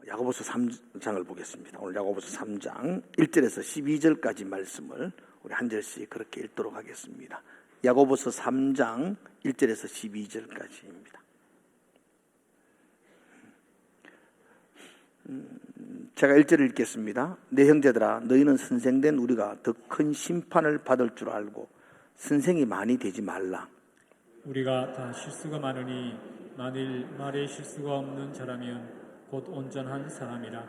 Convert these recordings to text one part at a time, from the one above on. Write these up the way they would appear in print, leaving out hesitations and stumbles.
야고보서 3장을 보겠습니다. 오늘 야고보서 3장 1절에서 12절까지 말씀을 우리 한 절씩 그렇게 읽도록 하겠습니다. 야고보서 3장 1절에서 12절까지입니다. 제가 1절을 읽겠습니다. 내 형제들아, 너희는 선생된 우리가 더 큰 심판을 받을 줄 알고 선생이 많이 되지 말라. 우리가 다 실수가 많으니 만일 말에 실수가 없는 자라면 곧 온전한 사람이라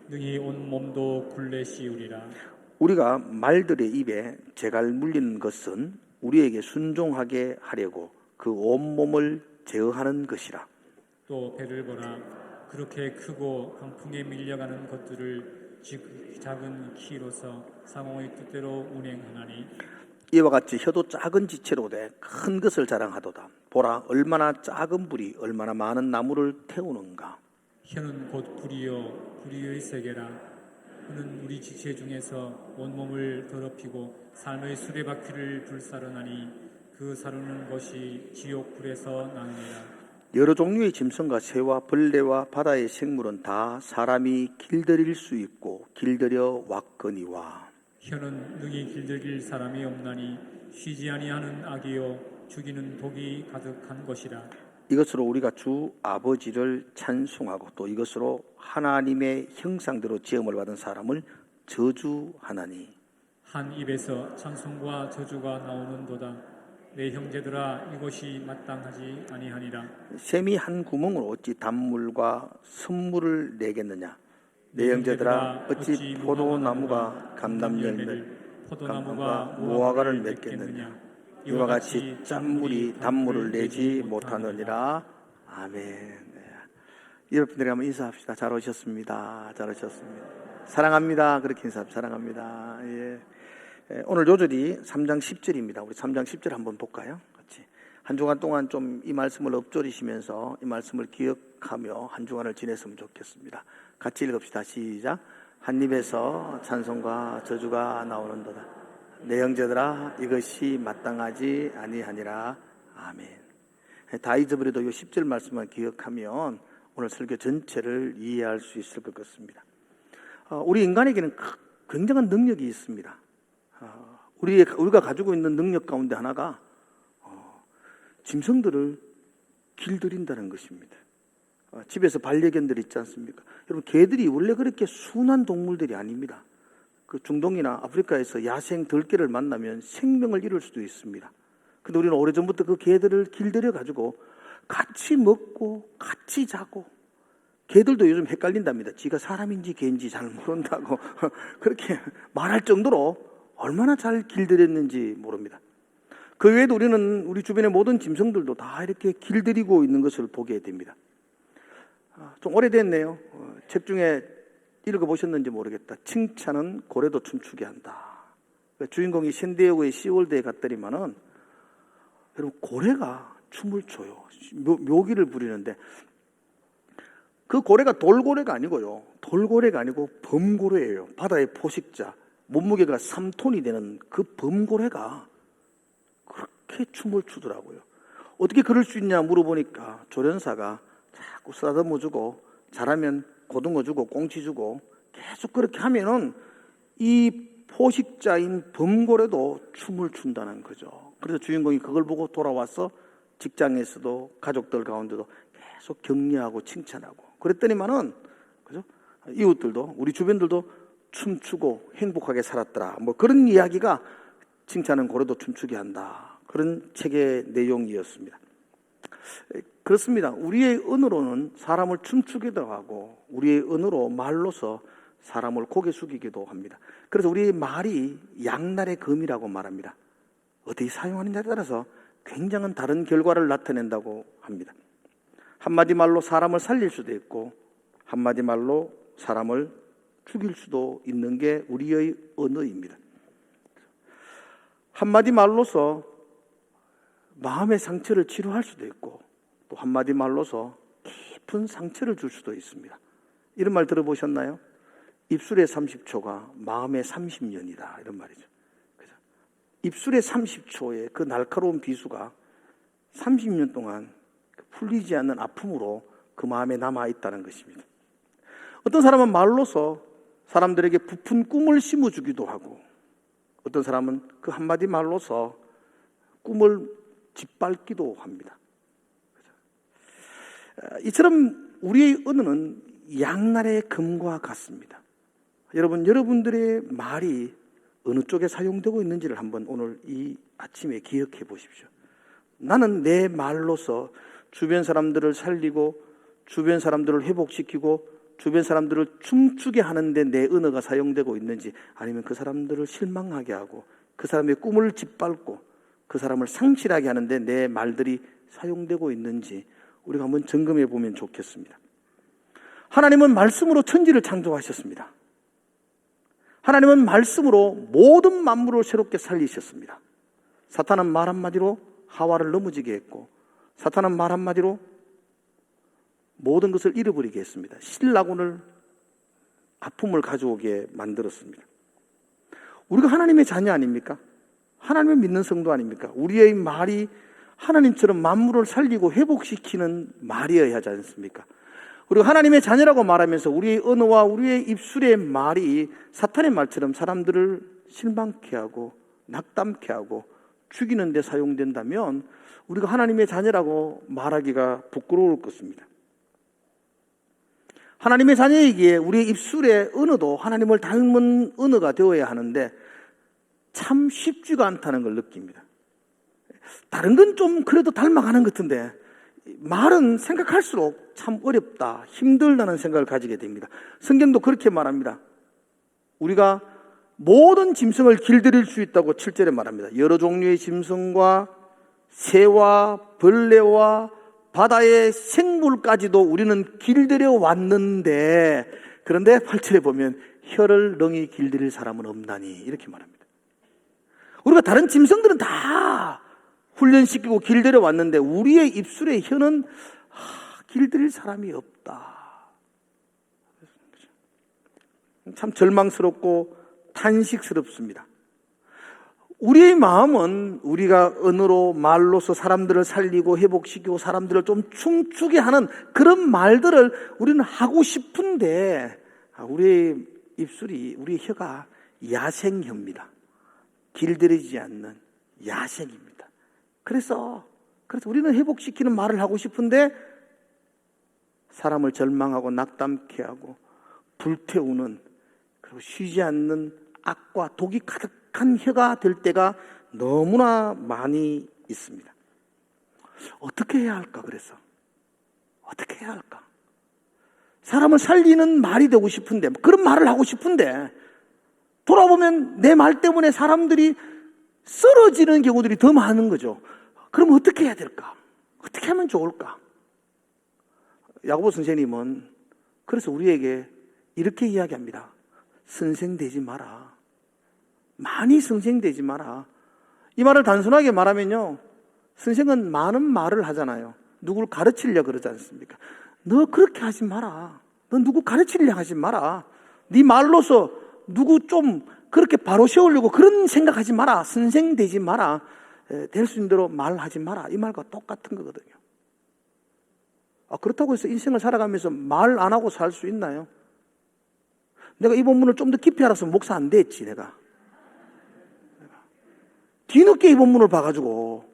능히 온 몸도 굴레 씌우리라. 우리가 말들의 입에 재갈 물리는 것은 우리에게 순종하게 하려고 그 온몸을 제어하는 것이라. 또 배를 보라. 그렇게 크고 강풍에 밀려가는 것들을 작은 키로서 상공의 뜻대로 운행하나니 이와 같이 혀도 작은 지체로 돼 큰 것을 자랑하도다. 보라, 얼마나 작은 불이 얼마나 많은 나무를 태우는가. 혀는 곧 불이요 불의의 세계라. 그는 우리 지체 중에서 온몸을 더럽히고 삶의 수레바퀴를 불사르나니 그 사르는 것이 지옥 불에서 나느니라. 여러 종류의 짐승과 새와 벌레와 바다의 생물은 다 사람이 길들일 수 있고 길들여 왔거니와. 혀는 능히 길들일 사람이 없나니 쉬지 아니하는 악이요 죽이는 독이 가득한 것이라. 이것으로 우리가 주 아버지를 찬송하고 또 이것으로 하나님의 형상대로 지음을 받은 사람을 저주하나니. 한 입에서 찬송과 저주가 나오는도다. 내 형제들아, 이것이 마땅하지 아니하니라. 샘이 한 구멍으로 어찌 단물과 선물을 내겠느냐. 내 형제들아, 어찌 포도나무가 감람 열매를 포도나무가 무화과를 맺겠느냐. 이와 같이 짠물이 단물을 내지 못하느니라. 아멘. 네. 여러분들이 한번 인사합시다. 잘 오셨습니다. 잘 오셨습니다. 사랑합니다. 그렇게 인사합니다. 사랑합니다. 예. 오늘 요절이 3장 10절입니다. 우리 3장 10절 한번 볼까요? 같이. 한 주간 동안 좀 이 말씀을 엎조리시면서 이 말씀을 기억하며 한 주간을 지냈으면 좋겠습니다. 같이 읽읍시다. 시작. 한 입에서 찬송과 저주가 나오는도다. 내 형제들아, 이것이 마땅하지 아니하니라. 아멘. 다 잊어버려도 이 10절 말씀만 기억하면 오늘 설교 전체를 이해할 수 있을 것 같습니다. 우리 인간에게는 굉장한 능력이 있습니다. 우리가 가지고 있는 능력 가운데 하나가 짐승들을 길들인다는 것입니다. 집에서 반려견들 있지 않습니까? 여러분, 개들이 원래 그렇게 순한 동물들이 아닙니다. 그 중동이나 아프리카에서 야생 들개를 만나면 생명을 잃을 수도 있습니다. 근데 우리는 오래전부터 그 개들을 길들여 가지고 같이 먹고 같이 자고, 개들도 요즘 헷갈린답니다. 지가 사람인지 개인지 잘 모른다고 그렇게 말할 정도로 얼마나 잘 길들였는지 모릅니다. 그 외에도 우리는 우리 주변의 모든 짐승들도 다 이렇게 길들이고 있는 것을 보게 됩니다. 좀 오래됐네요. 책 중에 읽어보셨는지 모르겠다. 칭찬은 고래도 춤추게 한다. 주인공이 샌디에고의 시월드에 갔더니만은 여러분, 고래가 춤을 춰요. 묘기를 부리는데 그 고래가 돌고래가 아니고요. 돌고래가 아니고 범고래예요. 바다의 포식자. 몸무게가 3톤이 되는 그 범고래가 그렇게 춤을 추더라고요. 어떻게 그럴 수 있냐 물어보니까 조련사가 자꾸 쓰다듬어 주고 잘하면 고등어 주고 꽁치 주고 계속 그렇게 하면은 이 포식자인 범고래도 춤을 춘다는 거죠. 그래서 주인공이 그걸 보고 돌아와서 직장에서도 가족들 가운데도 계속 격려하고 칭찬하고 그랬더니만은, 그죠? 이웃들도, 우리 주변들도 춤추고 행복하게 살았더라. 뭐 그런 이야기가 칭찬은 고래도 춤추게 한다. 그런 책의 내용이었습니다. 그렇습니다. 우리의 언어로는 사람을 춤추기도 하고 우리의 언어로 말로서 사람을 고개 숙이기도 합니다. 그래서 우리의 말이 양날의 검이라고 말합니다. 어떻게 사용하느냐에 따라서 굉장한 다른 결과를 나타낸다고 합니다. 한마디 말로 사람을 살릴 수도 있고 한마디 말로 사람을 죽일 수도 있는 게 우리의 언어입니다. 한마디 말로서 마음의 상처를 치료할 수도 있고 또 한마디 말로서 깊은 상처를 줄 수도 있습니다. 이런 말 들어보셨나요? 입술의 30초가 마음의 30년이다. 이런 말이죠. 그죠? 입술의 30초의 그 날카로운 비수가 30년 동안 풀리지 않는 아픔으로 그 마음에 남아있다는 것입니다. 어떤 사람은 말로서 사람들에게 부푼 꿈을 심어주기도 하고, 어떤 사람은 그 한마디 말로서 꿈을 짓밟기도 합니다. 이처럼 우리의 언어는 양날의 검과 같습니다. 여러분, 여러분들의 말이 어느 쪽에 사용되고 있는지를 한번 오늘 이 아침에 기억해 보십시오. 나는 내 말로서 주변 사람들을 살리고, 주변 사람들을 회복시키고, 주변 사람들을 춤추게 하는데 내 언어가 사용되고 있는지, 아니면 그 사람들을 실망하게 하고 그 사람의 꿈을 짓밟고 그 사람을 상실하게 하는데 내 말들이 사용되고 있는지 우리가 한번 점검해 보면 좋겠습니다. 하나님은 말씀으로 천지를 창조하셨습니다. 하나님은 말씀으로 모든 만물을 새롭게 살리셨습니다. 사탄은 말 한마디로 하와를 넘어지게 했고, 사탄은 말 한마디로 모든 것을 잃어버리게 했습니다. 신라군을, 아픔을 가져오게 만들었습니다. 우리가 하나님의 자녀 아닙니까? 하나님을 믿는 성도 아닙니까? 우리의 말이 하나님처럼 만물을 살리고 회복시키는 말이어야 하지 않습니까? 우리가 하나님의 자녀라고 말하면서 우리의 언어와 우리의 입술의 말이 사탄의 말처럼 사람들을 실망케 하고 낙담케 하고 죽이는 데 사용된다면 우리가 하나님의 자녀라고 말하기가 부끄러울 것입니다. 하나님의 자녀이기에 우리의 입술의 언어도 하나님을 닮은 언어가 되어야 하는데 참 쉽지가 않다는 걸 느낍니다. 다른 건 좀 그래도 닮아가는 것 같은데 말은 생각할수록 참 어렵다, 힘들다는 생각을 가지게 됩니다. 성경도 그렇게 말합니다. 우리가 모든 짐승을 길들일 수 있다고 7절에 말합니다. 여러 종류의 짐승과 새와 벌레와 바다의 생물까지도 우리는 길들여 왔는데, 그런데 8절에 보면 혀를 능히 길들일 사람은 없나니, 이렇게 말합니다. 우리가 다른 짐승들은 다 훈련시키고 길들여 왔는데 우리의 입술의 혀는 길들일 사람이 없다. 참 절망스럽고 탄식스럽습니다. 우리의 마음은 우리가 언어로 말로서 사람들을 살리고 회복시키고 사람들을 좀 춤추게 하는 그런 말들을 우리는 하고 싶은데 우리의 입술이, 우리의 혀가 야생혀입니다. 길들이지 않는 야생입니다. 그래서 우리는 회복시키는 말을 하고 싶은데 사람을 절망하고 낙담케 하고 불태우는, 그리고 쉬지 않는 악과 독이 가득한 혀가 될 때가 너무나 많이 있습니다. 어떻게 해야 할까? 그래서 어떻게 해야 할까? 사람을 살리는 말이 되고 싶은데, 그런 말을 하고 싶은데 돌아보면 내 말 때문에 사람들이 쓰러지는 경우들이 더 많은 거죠. 그럼 어떻게 해야 될까? 어떻게 하면 좋을까? 야고보 선생님은 그래서 우리에게 이렇게 이야기합니다. 선생되지 마라. 많이 선생되지 마라. 이 말을 단순하게 말하면요, 선생은 많은 말을 하잖아요. 누구를 가르치려고 그러지 않습니까? 너 그렇게 하지 마라. 너 누구 가르치려고 하지 마라. 네 말로서 누구 좀 그렇게 바로 세우려고 그런 생각하지 마라. 선생되지 마라. 될 수 있는 대로 말하지 마라. 이 말과 똑같은 거거든요. 그렇다고 해서 인생을 살아가면서 말 안 하고 살 수 있나요? 내가 이 본문을 좀 더 깊이 알았으면 목사 안 됐지, 내가. 뒤늦게 이 본문을 봐가지고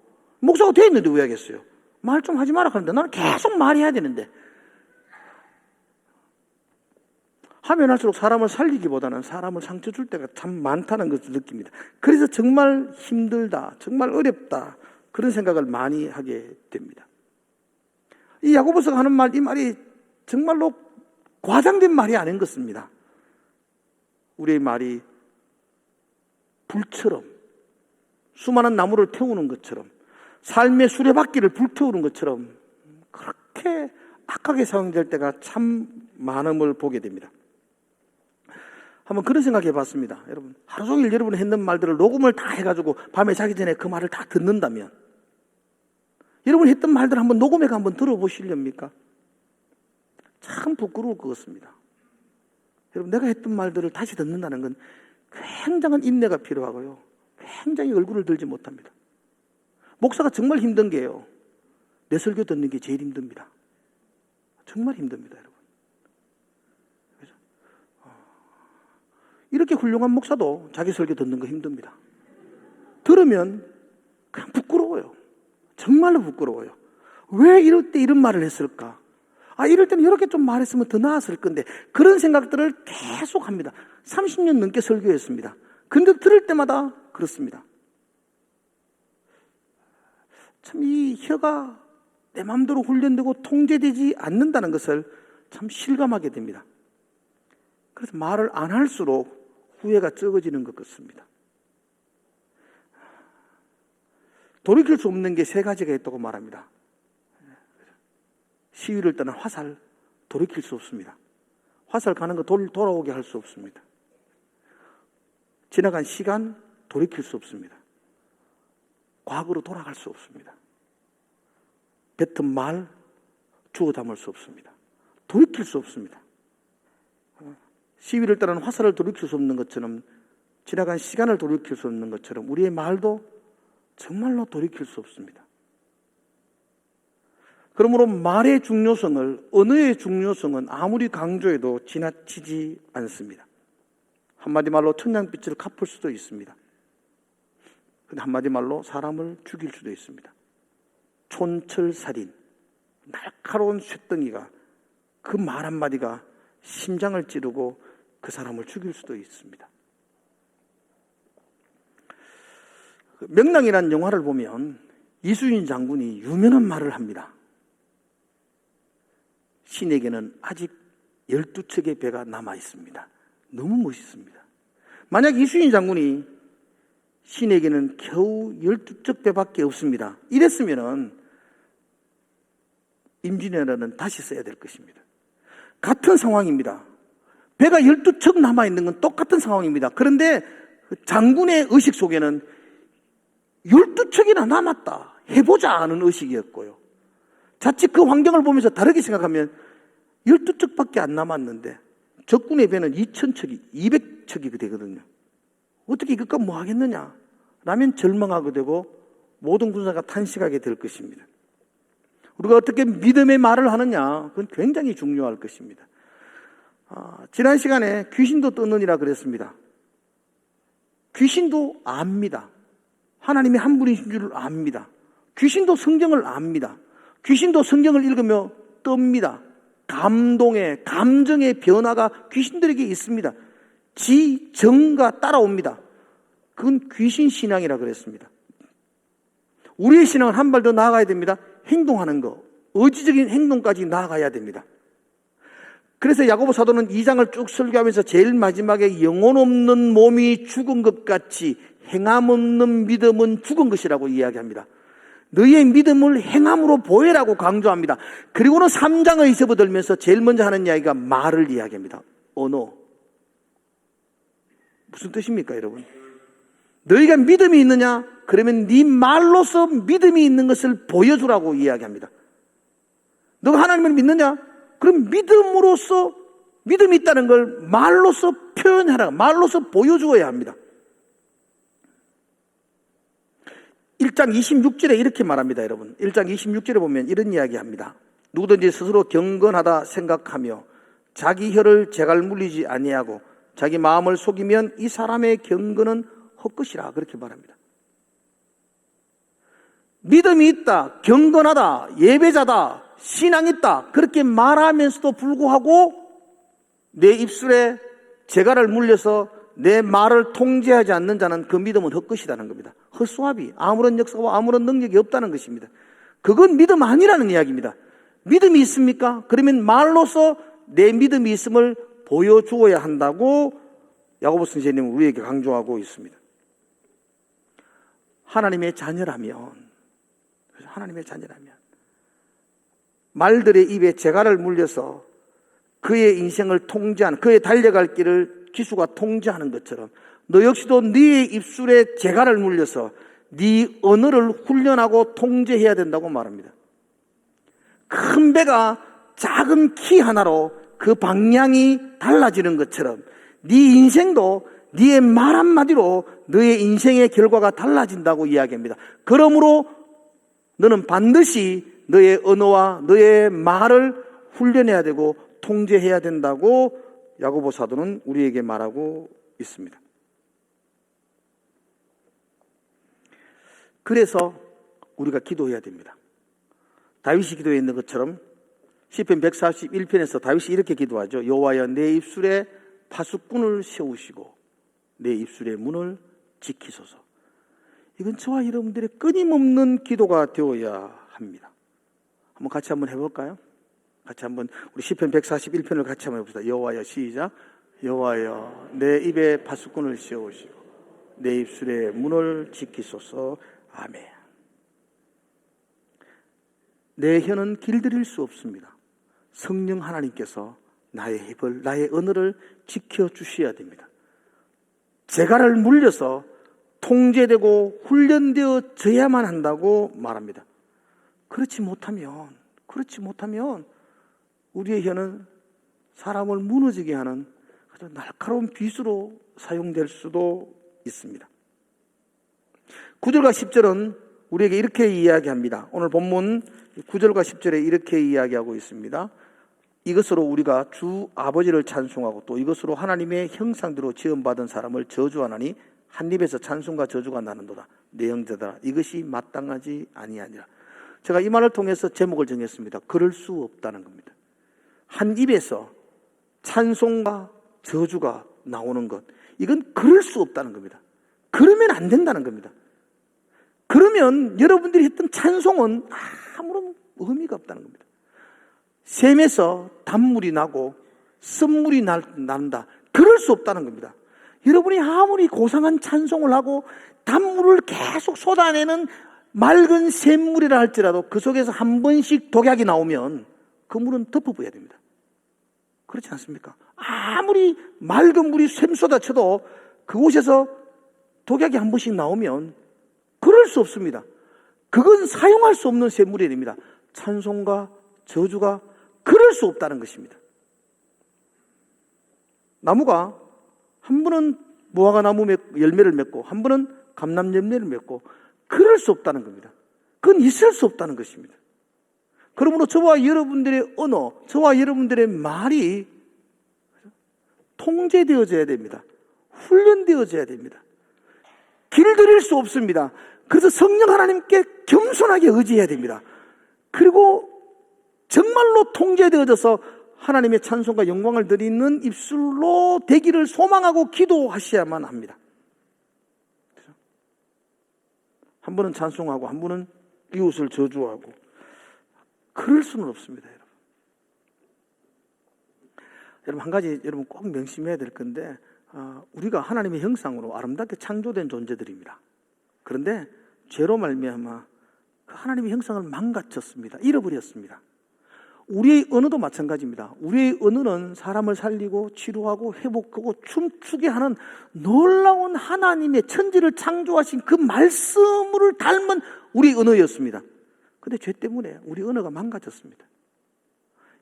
목사가 돼 있는데 왜 하겠어요? 말 좀 하지 마라 하는데 나는 계속 말해야 되는데, 하면 할수록 사람을 살리기보다는 사람을 상처 줄 때가 참 많다는 것을 느낍니다. 그래서 정말 힘들다, 정말 어렵다, 그런 생각을 많이 하게 됩니다. 이 야고보서가 하는 말, 이 말이 정말로 과장된 말이 아닌 것입니다. 우리의 말이 불처럼, 수많은 나무를 태우는 것처럼, 삶의 수레바퀴를 불태우는 것처럼 그렇게 악하게 사용될 때가 참 많음을 보게 됩니다. 한번 그런 생각해 봤습니다. 여러분, 하루 종일 여러분이 했는 말들을 녹음을 다 해가지고 밤에 자기 전에 그 말을 다 듣는다면, 여러분이 했던 말들 한번 녹음해서 한번 들어보시렵니까? 참 부끄러울 것 같습니다. 여러분, 내가 했던 말들을 다시 듣는다는 건 굉장한 인내가 필요하고요, 굉장히 얼굴을 들지 못합니다. 목사가 정말 힘든 게요, 내 설교 듣는 게 제일 힘듭니다. 정말 힘듭니다, 여러분. 이렇게 훌륭한 목사도 자기 설교 듣는 거 힘듭니다. 들으면 그냥 부끄러워요. 정말로 부끄러워요. 왜 이럴 때 이런 말을 했을까? 이럴 때는 이렇게 좀 말했으면 더 나았을 건데, 그런 생각들을 계속 합니다. 30년 넘게 설교했습니다. 근데 들을 때마다 그렇습니다. 참 이 혀가 내 마음대로 훈련되고 통제되지 않는다는 것을 참 실감하게 됩니다. 그래서 말을 안 할수록 후회가 적어지는 것 같습니다. 돌이킬 수 없는 게 세 가지가 있다고 말합니다. 시위를 떠난 화살, 돌이킬 수 없습니다. 화살 가는 거 돌아오게 할 수 없습니다. 지나간 시간, 돌이킬 수 없습니다. 과거로 돌아갈 수 없습니다. 뱉은 말, 주워 담을 수 없습니다. 돌이킬 수 없습니다. 시위를 떠난 화살을 돌이킬 수 없는 것처럼, 지나간 시간을 돌이킬 수 없는 것처럼 우리의 말도 정말로 돌이킬 수 없습니다. 그러므로 말의 중요성을, 언어의 중요성은 아무리 강조해도 지나치지 않습니다. 한마디 말로 천냥빛을 갚을 수도 있습니다. 근데 한마디 말로 사람을 죽일 수도 있습니다. 촌철살인, 날카로운 쇳덩이가, 그 말 한마디가 심장을 찌르고 그 사람을 죽일 수도 있습니다. 명랑이라는 영화를 보면 이수인 장군이 유명한 말을 합니다. 신에게는 아직 12척의 배가 남아 있습니다. 너무 멋있습니다. 만약 이수인 장군이 신에게는 겨우 12척 배밖에 없습니다, 이랬으면은 임진왜란은 다시 써야 될 것입니다. 같은 상황입니다. 배가 12척 남아있는 건 똑같은 상황입니다. 그런데 장군의 의식 속에는 12척이나 남았다, 해보자 하는 의식이었고요. 자칫 그 환경을 보면서 다르게 생각하면 12척밖에 안 남았는데 적군의 배는 2,000척이, 200척이 되거든요. 어떻게 이것과 뭐 하겠느냐 라면 절망하게 되고 모든 군사가 탄식하게 될 것입니다. 우리가 어떻게 믿음의 말을 하느냐, 그건 굉장히 중요할 것입니다. 지난 시간에 귀신도 떠느니라 그랬습니다. 귀신도 압니다. 하나님이 한 분이신 줄 압니다. 귀신도 성경을 압니다. 귀신도 성경을 읽으며 떱니다. 감동의, 감정의 변화가 귀신들에게 있습니다. 지정가 따라옵니다. 그건 귀신 신앙이라 그랬습니다. 우리의 신앙은 한 발 더 나아가야 됩니다. 행동하는 거, 의지적인 행동까지 나아가야 됩니다. 그래서 야고보 사도는 2장을 쭉 설교하면서 제일 마지막에 영혼 없는 몸이 죽은 것 같이 행함 없는 믿음은 죽은 것이라고 이야기합니다. 너희의 믿음을 행함으로 보여라고 강조합니다. 그리고는 3장의 접어들면서 제일 먼저 하는 이야기가 말을 이야기합니다. 언어. 무슨 뜻입니까, 여러분? 너희가 믿음이 있느냐? 그러면 네 말로서 믿음이 있는 것을 보여주라고 이야기합니다. 너가 하나님을 믿느냐? 그럼 믿음으로써, 믿음이 있다는 걸 말로서 표현하라, 말로서 보여주어야 합니다. 1장 26절에 이렇게 말합니다, 여러분. 1장 26절에 보면 이런 이야기 합니다. 누구든지 스스로 경건하다 생각하며 자기 혀를 재갈 물리지 아니하고 자기 마음을 속이면 이 사람의 경건은 헛것이라, 그렇게 말합니다. 믿음이 있다, 경건하다, 예배자다, 신앙 있다, 그렇게 말하면서도 불구하고 내 입술에 재갈을 물려서 내 말을 통제하지 않는 자는 그 믿음은 헛것이라는 겁니다. 헛수합이, 아무런 역사와 아무런 능력이 없다는 것입니다. 그건 믿음 아니라는 이야기입니다. 믿음이 있습니까? 그러면 말로서 내 믿음이 있음을 보여주어야 한다고 야고보 선생님은 우리에게 강조하고 있습니다. 하나님의 자녀라면 말들의 입에 재갈을 물려서 그의 인생을 통제하는, 그의 달려갈 길을 기수가 통제하는 것처럼 너 역시도 네 입술에 재갈을 물려서 네 언어를 훈련하고 통제해야 된다고 말합니다. 큰 배가 작은 키 하나로 그 방향이 달라지는 것처럼 네 인생도 네의 말 한마디로 너의 인생의 결과가 달라진다고 이야기합니다. 그러므로 너는 반드시 너의 언어와 너의 말을 훈련해야 되고 통제해야 된다고 야고보 사도는 우리에게 말하고 있습니다. 그래서 우리가 기도해야 됩니다. 다윗이 기도했는 것처럼 시편 141편에서 다윗이 이렇게 기도하죠. 여호와여, 내 입술에 파수꾼을 세우시고 내 입술의 문을 지키소서. 이건 저와 여러분들의 끊임없는 기도가 되어야 합니다. 같이 한번 해볼까요? 같이 한번 우리 시편 141편을 같이 한번 해봅시다. 여호와여, 시작. 여호와여, 내 입에 파수꾼을 세우시고 내 입술의 문을 지키소서. 아멘. 내 혀는 길들일 수 없습니다. 성령 하나님께서 나의 입을, 나의 언어를 지켜주셔야 됩니다. 재갈을 물려서 통제되고 훈련되어져야만 한다고 말합니다. 그렇지 못하면 우리의 혀는 사람을 무너지게 하는 아주 날카로운 빗으로 사용될 수도 있습니다. 9절과 10절은 우리에게 이렇게 이야기합니다. 오늘 본문 9절과 10절에 이렇게 이야기하고 있습니다. 이것으로 우리가 주 아버지를 찬송하고 또 이것으로 하나님의 형상대로 지음받은 사람을 저주하나니 한 입에서 찬송과 저주가 나는도다. 내 형제들아, 이것이 마땅하지 아니하니라. 제가 이 말을 통해서 제목을 정했습니다. 그럴 수 없다는 겁니다. 한 입에서 찬송과 저주가 나오는 것, 이건 그럴 수 없다는 겁니다. 그러면 안 된다는 겁니다. 그러면 여러분들이 했던 찬송은 아무런 의미가 없다는 겁니다. 샘에서 단물이 나고 쓴물이 난다. 그럴 수 없다는 겁니다. 여러분이 아무리 고상한 찬송을 하고 단물을 계속 쏟아내는 맑은 샘물이라 할지라도 그 속에서 한 번씩 독약이 나오면 그 물은 덮어부어야 됩니다. 그렇지 않습니까? 아무리 맑은 물이 샘 쏟아쳐도 그곳에서 독약이 한 번씩 나오면 그럴 수 없습니다. 그건 사용할 수 없는 샘물이 됩니다. 찬송과 저주가 그럴 수 없다는 것입니다. 나무가 한 번은 무화과나무 열매를 맺고 한 번은 감람 열매를 맺고 그럴 수 없다는 겁니다. 그건 있을 수 없다는 것입니다. 그러므로 저와 여러분들의 언어, 저와 여러분들의 말이 통제되어져야 됩니다. 훈련되어져야 됩니다. 길들일 수 없습니다. 그래서 성령 하나님께 겸손하게 의지해야 됩니다. 그리고 정말로 통제되어져서 하나님의 찬송과 영광을 드리는 입술로 되기를 소망하고 기도하셔야만 합니다. 한 번은 찬송하고 한 번은 이웃을 저주하고 그럴 수는 없습니다. 여러분 한 가지 여러분 꼭 명심해야 될 건데 우리가 하나님의 형상으로 아름답게 창조된 존재들입니다. 그런데 죄로 말미암아 하나님의 형상을 망가쳤습니다. 잃어버렸습니다. 우리의 언어도 마찬가지입니다. 우리의 언어는 사람을 살리고 치료하고 회복하고 춤추게 하는 놀라운 하나님의 천지를 창조하신 그 말씀을 닮은 우리 언어였습니다. 그런데 죄 때문에 우리 언어가 망가졌습니다.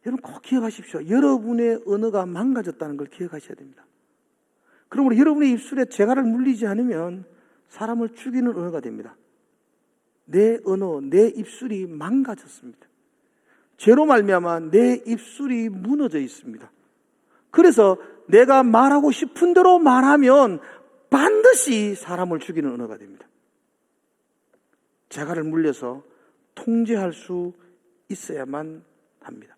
여러분 꼭 기억하십시오. 여러분의 언어가 망가졌다는 걸 기억하셔야 됩니다. 그러므로 여러분의 입술에 재갈을 물리지 않으면 사람을 죽이는 언어가 됩니다. 내 언어, 내 입술이 망가졌습니다. 죄로 말미암아 내 입술이 무너져 있습니다. 그래서 내가 말하고 싶은 대로 말하면 반드시 사람을 죽이는 언어가 됩니다. 재갈을 물려서 통제할 수 있어야만 합니다.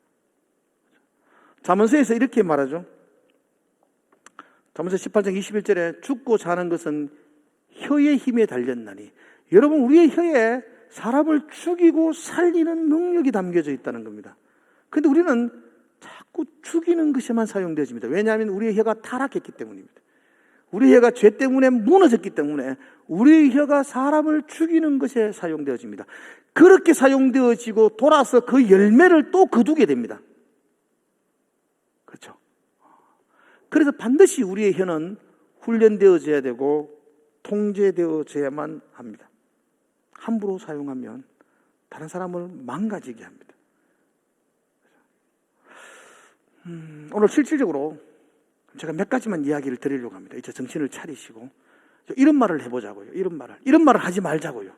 잠언서에서 이렇게 말하죠. 잠언서 18장 21절에 죽고 사는 것은 혀의 힘에 달렸나니, 여러분 우리의 혀에 사람을 죽이고 살리는 능력이 담겨져 있다는 겁니다. 그런데 우리는 자꾸 죽이는 것에만 사용되어집니다. 왜냐하면 우리의 혀가 타락했기 때문입니다. 우리의 혀가 죄 때문에 무너졌기 때문에 우리의 혀가 사람을 죽이는 것에 사용되어집니다. 그렇게 사용되어지고 돌아서 그 열매를 또 거두게 됩니다. 그렇죠? 그래서 반드시 우리의 혀는 훈련되어져야 되고 통제되어져야만 합니다. 함부로 사용하면 다른 사람을 망가지게 합니다. 오늘 실질적으로 제가 몇 가지만 이야기를 드리려고 합니다. 이제 정신을 차리시고 이런 말을 해보자고요. 이런 말을 하지 말자고요.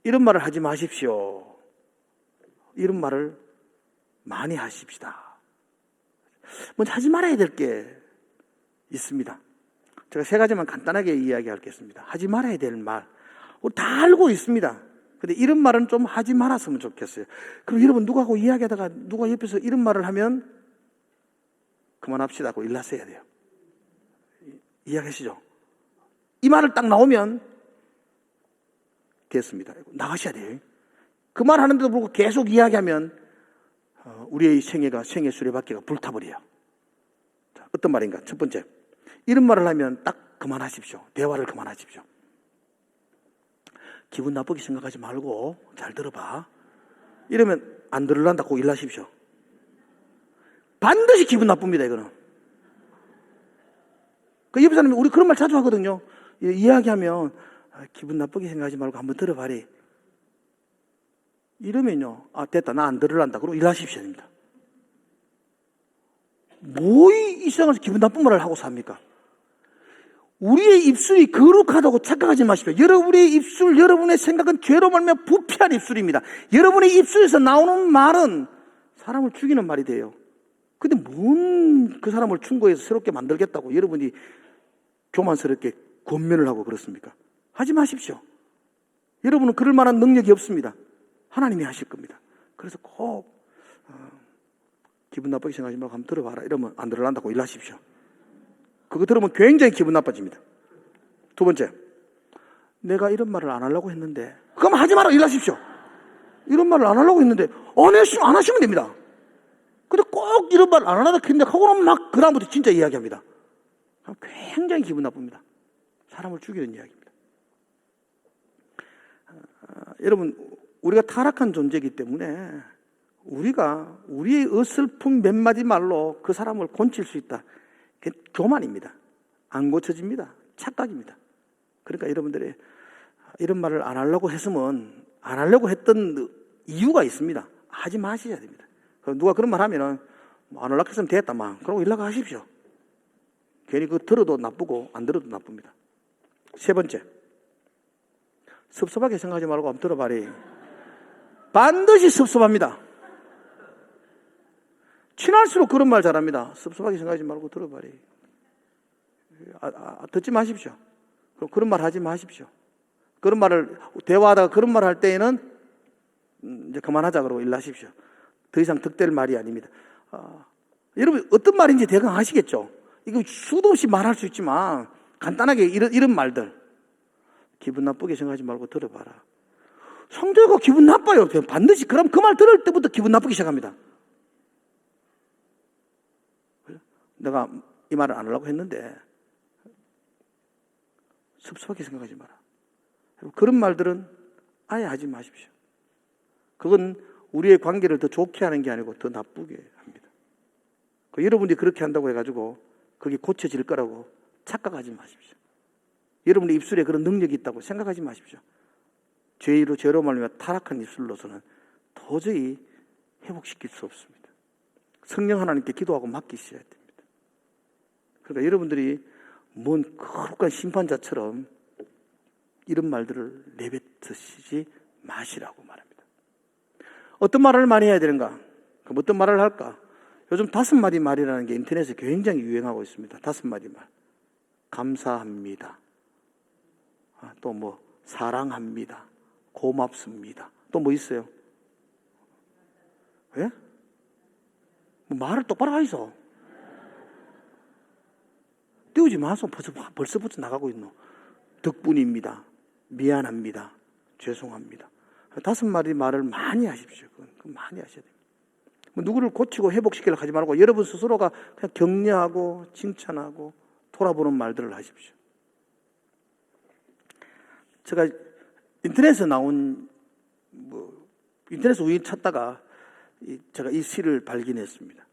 이런 말을 하지 마십시오. 이런 말을 많이 하십시다. 먼저 하지 말아야 될 게 있습니다. 제가 세 가지만 간단하게 이야기하겠습니다. 하지 말아야 될 말. 우리 다 알고 있습니다. 근데 이런 말은 좀 하지 말았으면 좋겠어요. 그럼 여러분 누구하고 이야기하다가 누가 옆에서 이런 말을 하면 그만합시다 하고 일났어야 돼요. 이해하시죠? 이 말을 딱 나오면 됐습니다. 나가셔야 돼요. 그 말 하는데도 불구하고 계속 이야기하면 우리의 생애 수레바퀴가 불타버려요. 자, 어떤 말인가? 첫 번째, 이런 말을 하면 딱 그만하십시오. 대화를 그만하십시오. 기분 나쁘게 생각하지 말고 잘 들어봐. 이러면 안 들으란다고 일하십시오. 반드시 기분 나쁩니다. 이거는. 그 옆에 사람이 우리 그런 말 자주 하거든요. 이야기하면 기분 나쁘게 생각하지 말고 한번 들어봐리. 이러면요, 됐다, 나 안 들으란다. 그럼 일하십시오. 됩니다. 뭐 이 세상에서 기분 나쁜 말을 하고 삽니까? 우리의 입술이 거룩하다고 착각하지 마십시오. 여러분의 입술, 여러분의 생각은 죄로 말며 부패한 입술입니다. 여러분의 입술에서 나오는 말은 사람을 죽이는 말이 돼요. 근데 뭔 그 사람을 충고해서 새롭게 만들겠다고 여러분이 교만스럽게 권면을 하고 그렇습니까? 하지 마십시오. 여러분은 그럴 만한 능력이 없습니다. 하나님이 하실 겁니다. 그래서 꼭 기분 나쁘게 생각하지 말고 한번 들어봐라. 이러면 안 들으란다고 일하십시오. 그거 들으면 굉장히 기분 나빠집니다. 두 번째, 내가 이런 말을 안 하려고 했는데, 그럼 하지 마라 일하십시오. 이런 말을 안 하려고 했는데 안 하시면 됩니다. 근데 꼭 이런 말을 안 하려고 했는데 하고는 막 그 다음부터 진짜 이야기합니다. 그럼 굉장히 기분 나쁩니다. 사람을 죽이는 이야기입니다. 여러분, 우리가 타락한 존재이기 때문에 우리가 우리의 어설픈 몇 마디 말로 그 사람을 곤칠 수 있다. 그게 교만입니다. 안 고쳐집니다. 착각입니다. 그러니까 여러분들이 이런 말을 안 하려고 했으면 안 하려고 했던 이유가 있습니다. 하지 마셔야 됩니다. 누가 그런 말 하면은 안 하려고 했으면 됐다 막 그러고 연락 하십시오. 괜히 그거 들어도 나쁘고 안 들어도 나쁩니다. 세 번째, 섭섭하게 생각하지 말고 한번 들어봐리. 반드시 섭섭합니다. 친할수록 그런 말 잘합니다. 섭섭하게 생각하지 말고 들어봐리. 듣지 마십시오. 그런 말 하지 마십시오. 그런 말을 대화하다가 그런 말 할 때에는 이제 그만하자 그러고 일하십시오. 더 이상 득될 말이 아닙니다. 여러분 어떤 말인지 대강 아시겠죠? 이거 수도 없이 말할 수 있지만 간단하게 이런 말들, 기분 나쁘게 생각하지 말고 들어봐라. 상대가 기분 나빠요. 반드시 그럼 그 말 들을 때부터 기분 나쁘기 시작합니다. 내가 이 말을 안 하려고 했는데 섭섭하게 생각하지 마라. 그런 말들은 아예 하지 마십시오. 그건 우리의 관계를 더 좋게 하는 게 아니고 더 나쁘게 합니다. 여러분이 그렇게 한다고 해가지고 그게 고쳐질 거라고 착각하지 마십시오. 여러분의 입술에 그런 능력이 있다고 생각하지 마십시오. 죄로 말미암아 타락한 입술로서는 도저히 회복시킬 수 없습니다. 성령 하나님께 기도하고 맡기셔야 됩니다. 그러니까 여러분들이 뭔 거룩한 심판자처럼 이런 말들을 내뱉으시지 마시라고 말합니다. 어떤 말을 많이 해야 되는가? 그럼 어떤 말을 할까? 요즘 5마디 말이라는 게 인터넷에 굉장히 유행하고 있습니다. 5마디 말. 감사합니다. 또 뭐 사랑합니다. 고맙습니다. 또 뭐 있어요? 예? 뭐 말을 똑바로 하이소. 띄우지 마소. 벌써부터 나가고 있노. 덕분입니다. 미안합니다. 죄송합니다. 5마디 말을 많이 하십시오. 그건 많이 하셔야 됩니다. 누구를 고치고 회복시키려고 하지 말고 여러분 스스로가 그냥 격려하고 칭찬하고 돌아보는 말들을 하십시오. 제가 인터넷에서 나온 인터넷에서 우연히 찾다가 제가 이 시를 발견했습니다.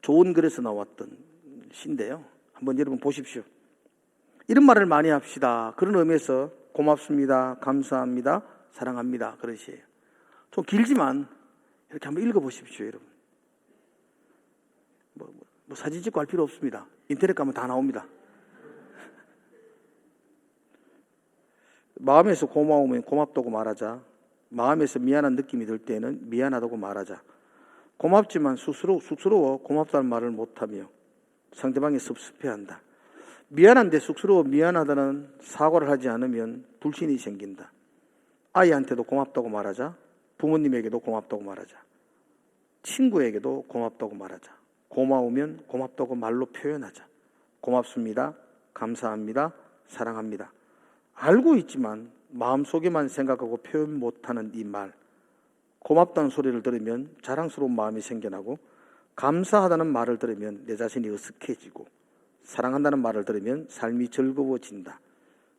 좋은 글에서 나왔던 시인데요. 한번 여러분 보십시오. 이런 말을 많이 합시다. 그런 의미에서 고맙습니다. 감사합니다. 사랑합니다. 그런 시예요. 좀 길지만 이렇게 한번 읽어보십시오, 여러분. 뭐 사진 찍고 할 필요 없습니다. 인터넷 가면 다 나옵니다. 마음에서 고마우면 고맙다고 말하자. 마음에서 미안한 느낌이 들 때는 미안하다고 말하자. 고맙지만 쑥스러워 고맙다는 말을 못하며 상대방이 섭섭해한다. 미안한데 쑥스러워 미안하다는 사과를 하지 않으면 불신이 생긴다. 아이한테도 고맙다고 말하자. 부모님에게도 고맙다고 말하자. 친구에게도 고맙다고 말하자. 고마우면 고맙다고 말로 표현하자. 고맙습니다. 감사합니다. 사랑합니다. 알고 있지만 마음속에만 생각하고 표현 못하는 이 말. 고맙다는 소리를 들으면 자랑스러운 마음이 생겨나고, 감사하다는 말을 들으면 내 자신이 어색해지고, 사랑한다는 말을 들으면 삶이 즐거워진다.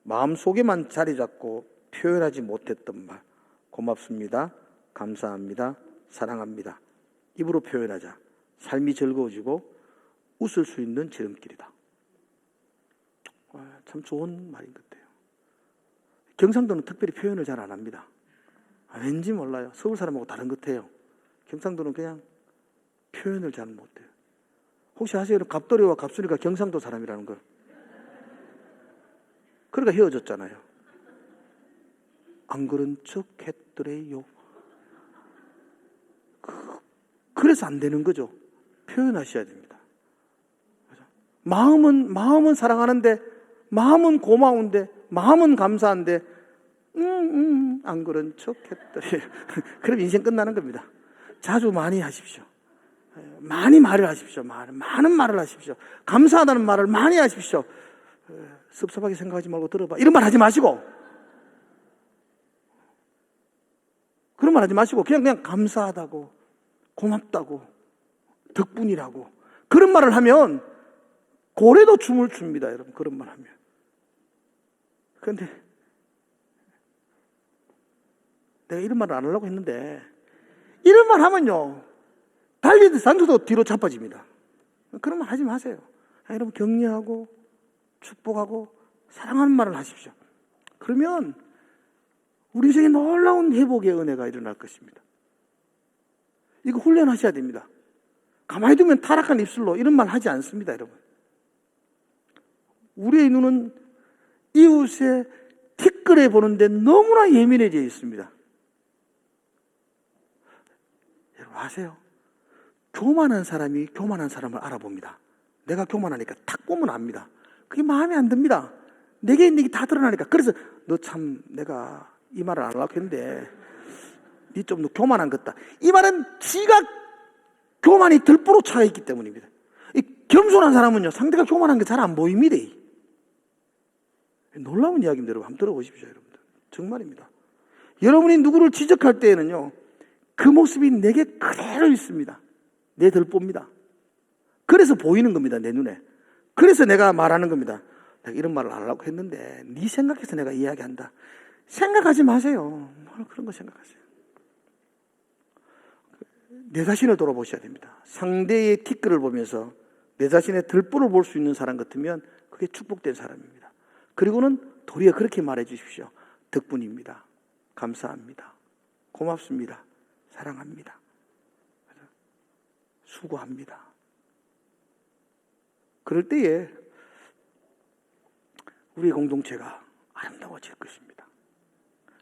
마음속에만 자리 잡고 표현하지 못했던 말. 고맙습니다. 감사합니다. 사랑합니다. 입으로 표현하자. 삶이 즐거워지고 웃을 수 있는 지름길이다. 참 좋은 말인 것 같아요. 경상도는 특별히 표현을 잘 안 합니다. 왠지 몰라요. 서울 사람하고 다른 것 같아요. 경상도는 그냥 표현을 잘 못해요. 혹시 아세요? 갑돌이와 갑순이가 경상도 사람이라는 걸. 그러니까 헤어졌잖아요. 안 그런 척 했더래요. 그래서 안 되는 거죠. 표현하셔야 됩니다. 마음은 사랑하는데, 마음은 고마운데, 마음은 감사한데, 안 그런 척 했더래요. 그럼 인생 끝나는 겁니다. 자주 많이 하십시오. 많이 말을 하십시오. 많은 말을 하십시오. 감사하다는 말을 많이 하십시오. 섭섭하게 생각하지 말고 들어봐. 이런 말 하지 마시고, 그런 말 하지 마시고, 그냥 감사하다고, 고맙다고, 덕분이라고, 그런 말을 하면 고래도 춤을 춥니다. 여러분, 그런 말 하면. 그런데 내가 이런 말을 안 하려고 했는데, 이런 말 하면요, 달리듯 산소도 뒤로 자빠집니다. 그런 말 하지 마세요. 여러분, 격려하고 축복하고 사랑하는 말을 하십시오. 그러면 우리 인생에 놀라운 회복의 은혜가 일어날 것입니다. 이거 훈련하셔야 됩니다. 가만히 두면 타락한 입술로 이런 말 하지 않습니다, 여러분. 우리의 눈은 이웃의 티끌에 보는데 너무나 예민해져 있습니다. 여러분 아세요? 교만한 사람이 교만한 사람을 알아봅니다. 내가 교만하니까 탁 보면 압니다. 그게 마음에 안 듭니다. 내게 있는 게 다 드러나니까. 그래서 너 참 내가 이 말을 안 하려고 했는데 니 좀 교만한 것 같다. 이 말은 지가 교만이 들보로 차 있기 때문입니다. 이 겸손한 사람은요, 상대가 교만한 게 잘 안 보입니다. 놀라운 이야기입니다. 여러분 한번 들어보십시오. 여러분들 정말입니다. 여러분이 누구를 지적할 때에는요, 그 모습이 내게 그대로 있습니다. 내 들보입니다. 그래서 보이는 겁니다. 내 눈에. 그래서 내가 말하는 겁니다. 내가 이런 말을 안 하려고 했는데 네 생각해서 내가 이야기한다. 생각하지 마세요. 그런 거 생각하세요. 내 자신을 돌아보셔야 됩니다. 상대의 티끌을 보면서 내 자신의 들보를 볼 수 있는 사람 같으면 그게 축복된 사람입니다. 그리고는 도리어 그렇게 말해 주십시오. 덕분입니다. 감사합니다. 고맙습니다. 사랑합니다. 수고합니다. 그럴 때에 우리의 공동체가 아름다워질 것입니다.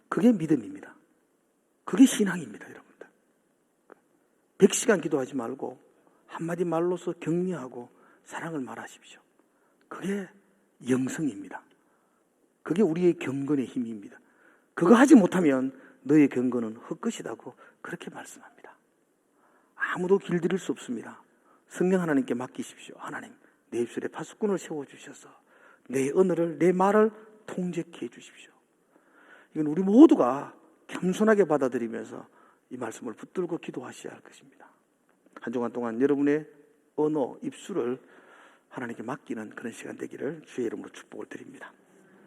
그게 믿음입니다. 그게 신앙입니다, 여러분들. 100시간 기도하지 말고 한마디 말로서 격려하고 사랑을 말하십시오. 그게 영성입니다. 그게 우리의 경건의 힘입니다. 그거 하지 못하면 너의 경건은 헛것이라고 그렇게 말씀합니다. 아무도 길들일 수 없습니다. 성령 하나님께 맡기십시오. 하나님, 내 입술에 파수꾼을 세워주셔서 내 언어를, 내 말을 통제케 해주십시오. 이건 우리 모두가 겸손하게 받아들이면서 이 말씀을 붙들고 기도하셔야 할 것입니다. 한 주간 동안 여러분의 언어, 입술을 하나님께 맡기는 그런 시간 되기를 주의 이름으로 축복을 드립니다.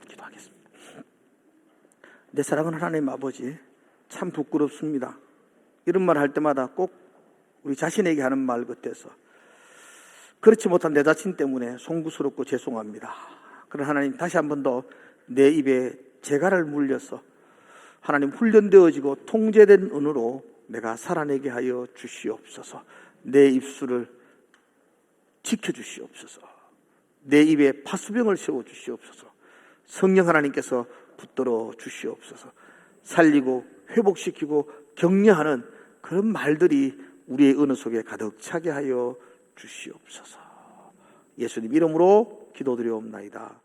기도하겠습니다. 내 사랑하는 하나님 아버지, 참 부끄럽습니다. 이런 말 할 때마다 꼭 우리 자신에게 하는 말 같아서 그렇지 못한 내 자신 때문에 송구스럽고 죄송합니다. 그러나 하나님, 다시 한 번 더 내 입에 재갈을 물려서 하나님 훈련되어지고 통제된 언어로 내가 살아내게 하여 주시옵소서. 내 입술을 지켜주시옵소서. 내 입에 파수병을 세워주시옵소서. 성령 하나님께서 붙들어 주시옵소서. 살리고 회복시키고 격려하는 그런 말들이 우리의 언어 속에 가득 차게 하여 주시옵소서. 예수님 이름으로 기도드리옵나이다.